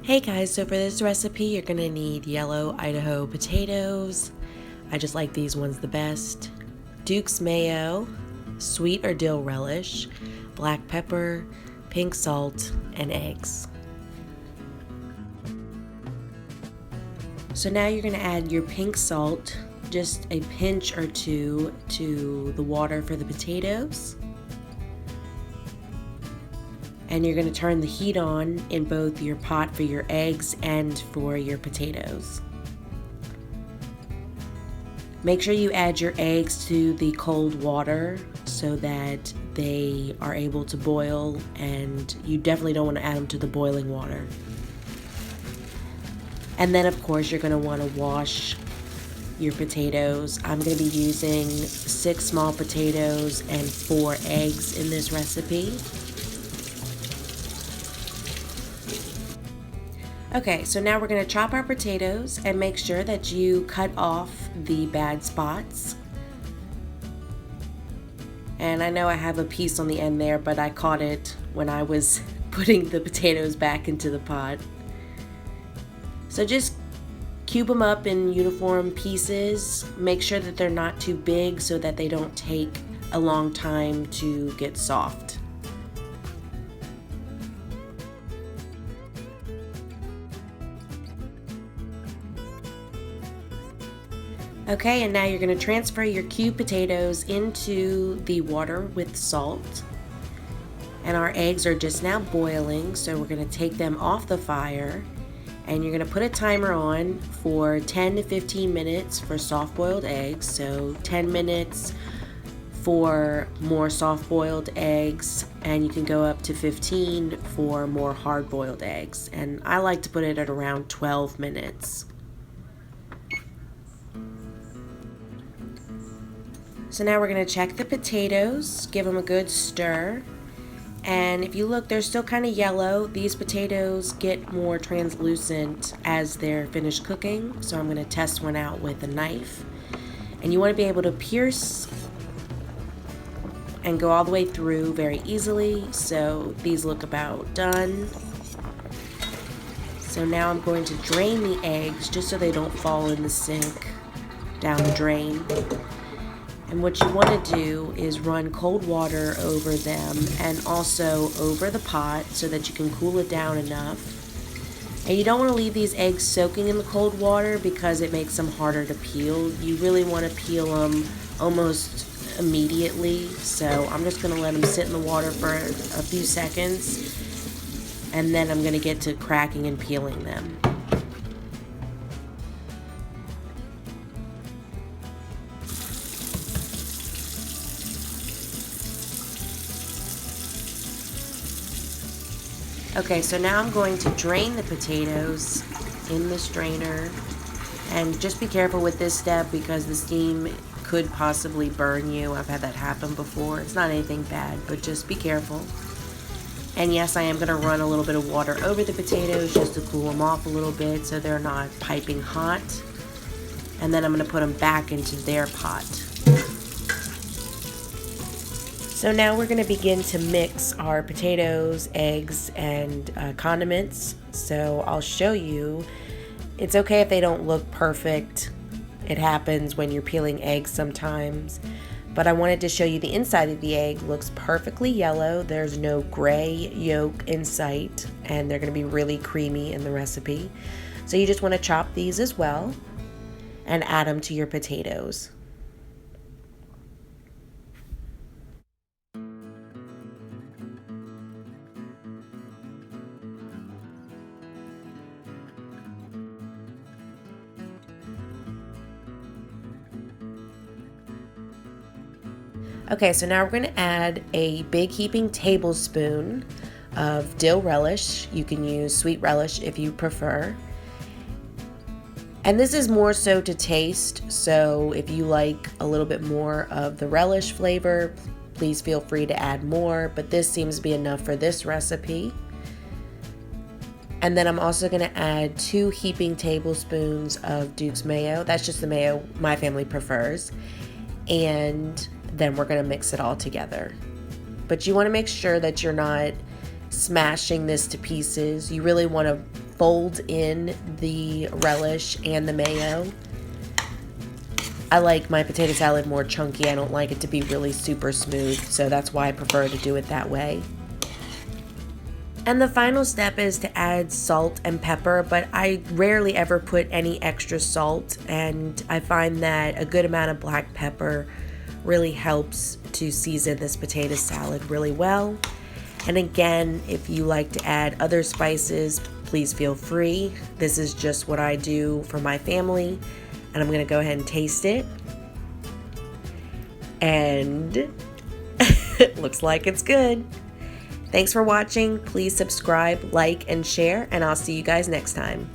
Hey guys, so for this recipe you're gonna need yellow Idaho potatoes. I just like these ones the best. Duke's mayo, sweet or dill relish, black pepper, pink salt, and eggs. So now you're gonna add your pink salt, just a pinch or two, to the water for the potatoes. And you're going to turn the heat on in both your pot for your eggs and for your potatoes. Make sure you add your eggs to the cold water so that they are able to boil, and you definitely don't want to add them to the boiling water. And then of course you're going to want to wash your potatoes. I'm going to be using 6 small potatoes and 4 eggs in this recipe. Okay, so now we're going to chop our potatoes and make sure that you cut off the bad spots. And I know I have a piece on the end there, but I caught it when I was putting the potatoes back into the pot. So just cube them up in uniform pieces. Make sure that they're not too big so that they don't take a long time to get soft. Okay, and now you're going to transfer your cubed potatoes into the water with salt. And our eggs are just now boiling, so we're going to take them off the fire. And you're going to put a timer on for 10 to 15 minutes for soft-boiled eggs. So 10 minutes for more soft-boiled eggs, and you can go up to 15 for more hard-boiled eggs. And I like to put it at around 12 minutes. So now we're going to check the potatoes, give them a good stir. And if you look, they're still kind of yellow. These potatoes get more translucent as they're finished cooking. So I'm going to test one out with a knife. And you want to be able to pierce and go all the way through very easily. So these look about done. So now I'm going to drain the eggs just so they don't fall in the sink down the drain. And what you want to do is run cold water over them and also over the pot so that you can cool it down enough. And you don't want to leave these eggs soaking in the cold water because it makes them harder to peel. You really want to peel them almost immediately. So I'm just going to let them sit in the water for a few seconds, and then I'm going to get to cracking and peeling them. Okay, so now I'm going to drain the potatoes in the strainer, and just be careful with this step because the steam could possibly burn you. I've had that happen before. It's not anything bad, but just be careful. And yes, I am going to run a little bit of water over the potatoes just to cool them off a little bit so they're not piping hot. And then I'm going to put them back into their pot. So now we're going to begin to mix our potatoes, eggs, and condiments. So I'll show you. It's okay if they don't look perfect. It happens when you're peeling eggs sometimes. But I wanted to show you the inside of the egg looks perfectly yellow. There's no gray yolk in sight, and they're going to be really creamy in the recipe. So you just want to chop these as well and add them to your potatoes. Okay, so now we're going to add a big heaping tablespoon of dill relish. You can use sweet relish if you prefer. And this is more so to taste, so if you like a little bit more of the relish flavor, please feel free to add more, but this seems to be enough for this recipe. And then I'm also going to add 2 heaping tablespoons of Duke's mayo. That's just the mayo my family prefers. And then we're going to mix it all together. But you want to make sure that you're not smashing this to pieces. You really want to fold in the relish and the mayo. I like my potato salad more chunky. I don't like it to be really super smooth, so that's why I prefer to do it that way. And the final step is to add salt and pepper, but I rarely ever put any extra salt, and I find that a good amount of black pepper really helps to season this potato salad really well. And again, if you like to add other spices, please feel free. This is just what I do for my family. And I'm going to go ahead and taste it. And it looks like it's good. Thanks for watching. Please subscribe, like, and share, and I'll see you guys next time.